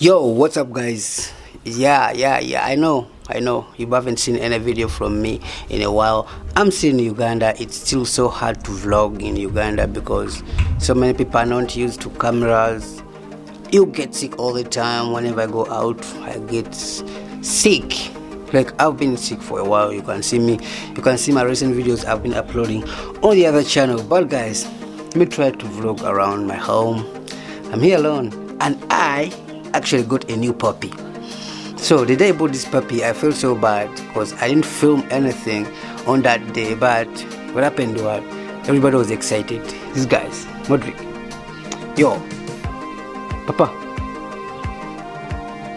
Yo, what's up, guys? Yeah. I know. You haven't seen any video from me in a while. I'm still in Uganda. It's still so hard to vlog in Uganda because so many people are not used to cameras. You get sick all the time. Whenever I go out, I get sick. Like, I've been sick for a while. You can see me. You can see my recent videos I've been uploading on the other channel. But guys, let me try to vlog around my home. I'm here alone, and I actually got a new puppy. So the day I bought this puppy, I felt so bad because I didn't film anything on that day. But what happened was everybody was excited. These guys, Modric, yo, Papa,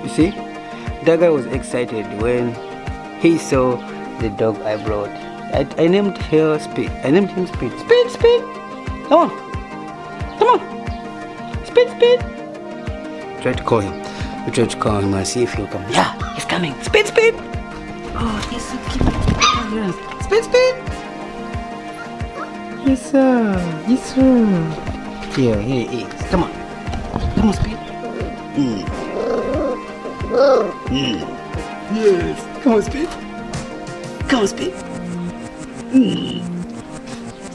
you see, that guy was excited when he saw the dog I brought. I named her Speed. I named him Speed. Speed. Come on. Speed. Try to call him. We try to call him and see if he'll come. Yeah, he's coming. Speed. Oh, he's so cute. Speed. Yes, sir. Here he is. Come on, Speed. Yes. Come on, Speed.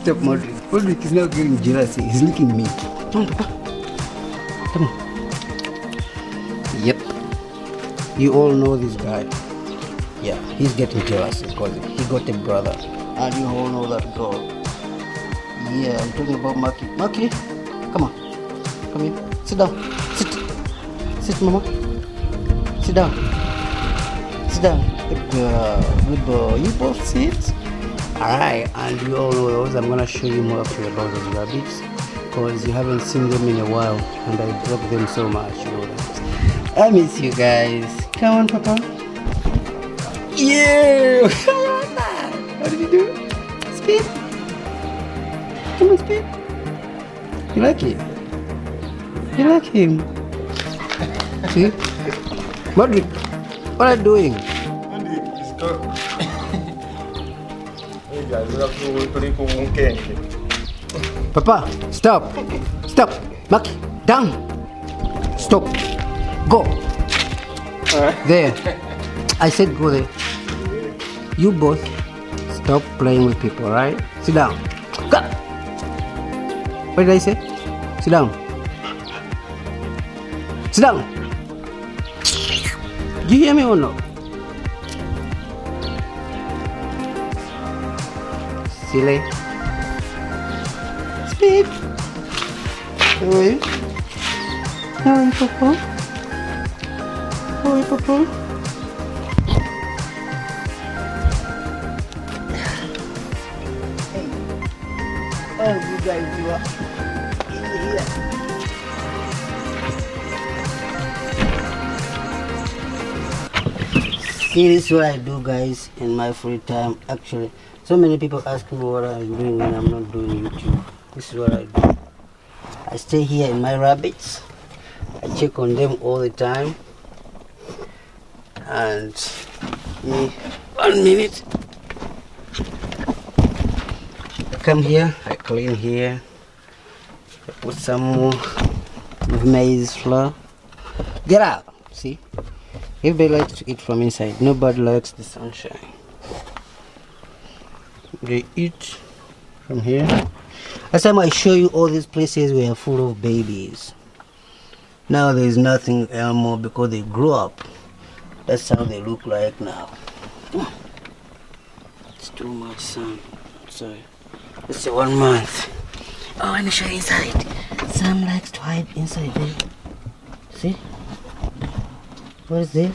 Stop, Modric. Modric is now getting jealous. He's licking me. Come on, Papa. Come on. Yep. You all know this guy. Yeah, he's getting jealous because he got a brother. And you all know that girl. Yeah, I'm talking about Maki. Maki, come on. Come here. Sit down. Sit, Mama. Sit down. Good boy. You both sit. Alright, and you all know those. I'm gonna show you more actually about those rabbits because you haven't seen them in a while and I love them so much, you know that. I miss you guys. Come on, Papa. Yeah! What did you do? Speed? Come on, Speed. You like it? You like him? See? Modric, what are you doing? He's good. Hey guys, we're up to Papa, stop. Maki, down. Stop. Go. There. I said go there. You both stop playing with people, right? Sit down. Go. What did I say? Sit down. Do you hear me or no? Silly. Speed. How are you? Papa? Hi, Papa. Hey, all you guys do are in here. See, this is what I do, guys, in my free time. Actually, so many people ask me what I'm doing when I'm not doing YouTube. This is what I do. I stay here in my rabbits. I check on them all the time. And 1 minute, I come here, I clean here, I put some more maize flour. Get out. See, everybody likes to eat from inside. Nobody likes the sunshine. They eat from here. Last time I show you all these places were full of babies. Now there is nothing anymore because they grew up. That's how they look like now. It's too much sun. Sorry. It's 1 month. Oh, let me show you inside. Sam likes to hide inside there. See? What is there?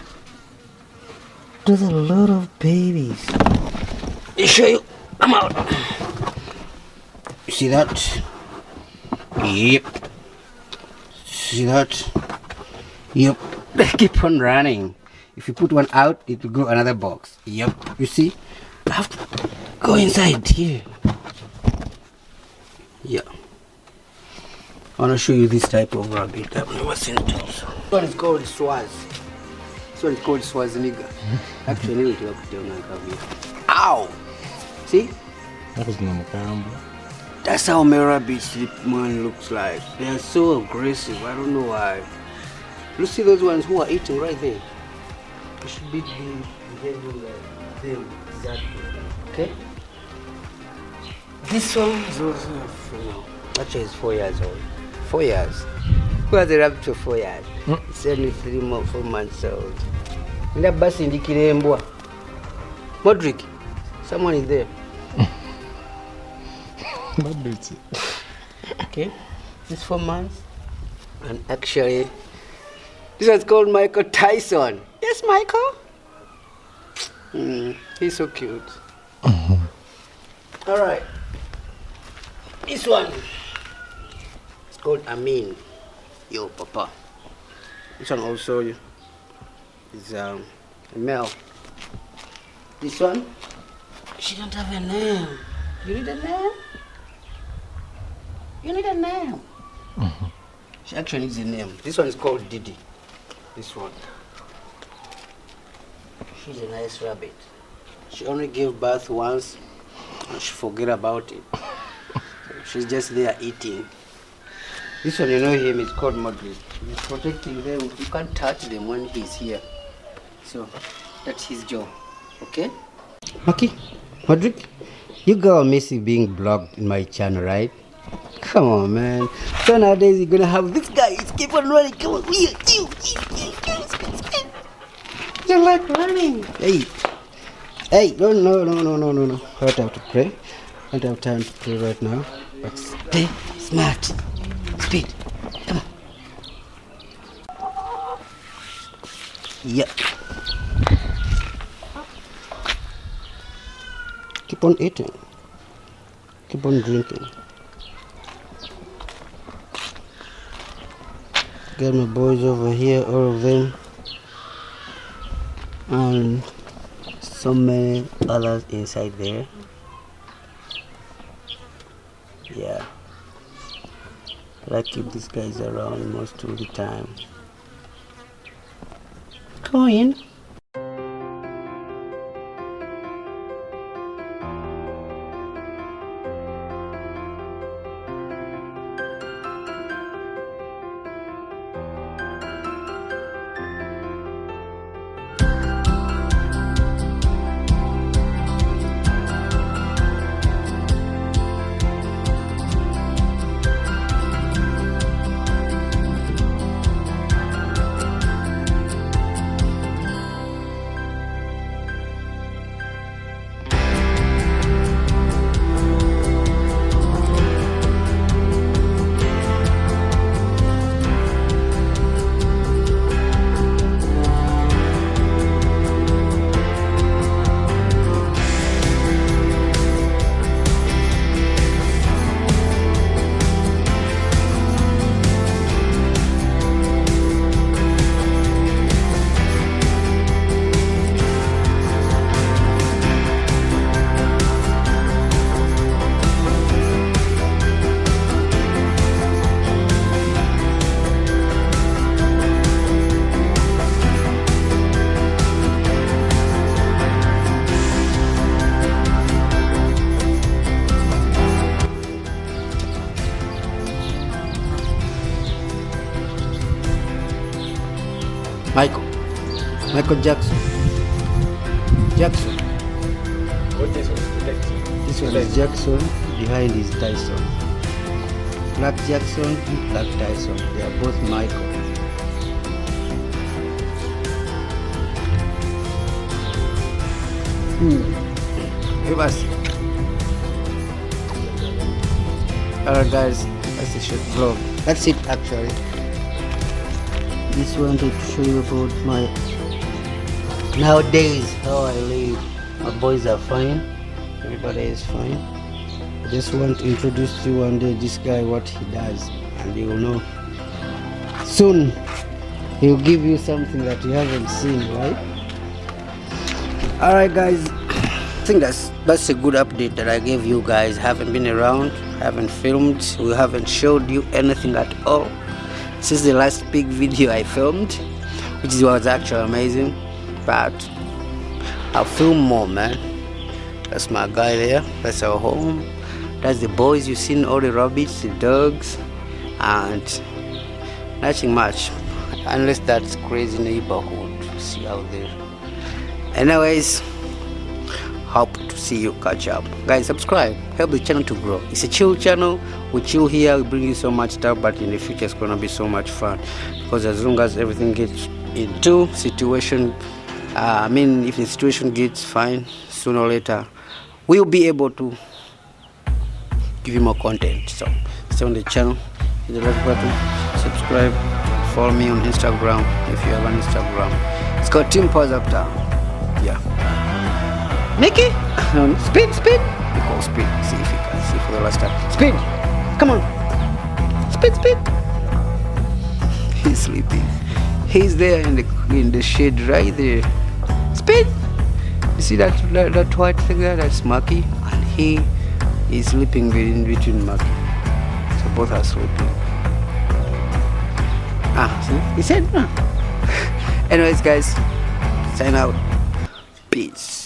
There's a lot of babies. Let me show you. I'm out. You see that? Yep. See that? Yep. They keep on running. If you put one out, it will go another box. Yep. You see? I have to go inside here. Yeah. I want to show you this type of rabbit. I've never seen it also. This one is called Swaz. This one is called Swaziniga. Actually, it will tell me. Ow! See? That was Namakamba. That's how my rabbits man looks like. They are so aggressive. I don't know why. You see those ones who are eating right there? You should be behaving like them exactly. Okay? This one is also, actually it's 4 years old. 4 years. Who has a rabbit for 4 years? It's only 4 months old. Nda basi ndikirembwa. Modric, someone is there. Okay, it's 4 months. And actually, this one's called Michael Tyson. Yes, Michael. He's so cute. All right. This one. It's called Amin. Yo, Papa. This one also is a male. This one, she don't have a name. You need a name? You need a name. She actually needs a name. This one is called Didi. This one. She's a nice rabbit. She only gave birth once and she forget about it. She's just there eating. This one, you know him, it's called Modric. He's protecting them. You can't touch them when he's here. So, that's his job. Okay? Maki, Modric, you girl miss you being blogged in my channel, right? Come on, man. So nowadays you're gonna have this guy. He's keep on running. Come on, you like running. Hey, no. I don't have to pray. I don't have time to pray right now. But stay smart. Speed. Come on. Yep. Keep on eating. Keep on drinking. Got my boys over here, all of them. And so many others inside there. Yeah. I keep these guys around most of the time. Come in. Michael Jackson. What this one? This one is Jackson, behind is Tyson. Black Jackson, Black Tyson. They are both Michael. Give us. Alright guys, that's a short vlog. That's it actually. Just wanted to show you about my nowadays how I live. My boys are fine, everybody is fine. I just want to introduce you one day this guy what he does, and you will know soon. He'll give you something that you haven't seen, right? Alright guys, I think that's a good update that I gave you guys. Haven't been around, haven't filmed, we haven't showed you anything at all since the last big video I filmed, which was actually amazing. But I'll film more, man. That's my guy there, that's our home, that's the boys you've sseen, all the rabbits, the dogs, and nothing much. unless that's crazy neighborhood you see out there. Anyways, hope to see you catch up. Guys, subscribe, help the channel to grow. It's a chill channel. We chill here, we bring you so much stuff, but in the future it's gonna be so much fun, because as long as everything gets into situation, if the situation gets fine, sooner or later we'll be able to give you more content. So stay on the channel, hit the like button, subscribe, follow me on Instagram if you have an Instagram. It's called Team Pause Uptown. Yeah. Mickey, speed. We call speed. See if you can see for the last time. Speed, come on. Speed. He's sleeping. He's there in the shade right there. Speed. You see that white thing there? That's Maki, and he is sleeping in between Maki. So both are sleeping. See? He said. Anyways, guys, sign out. Peace.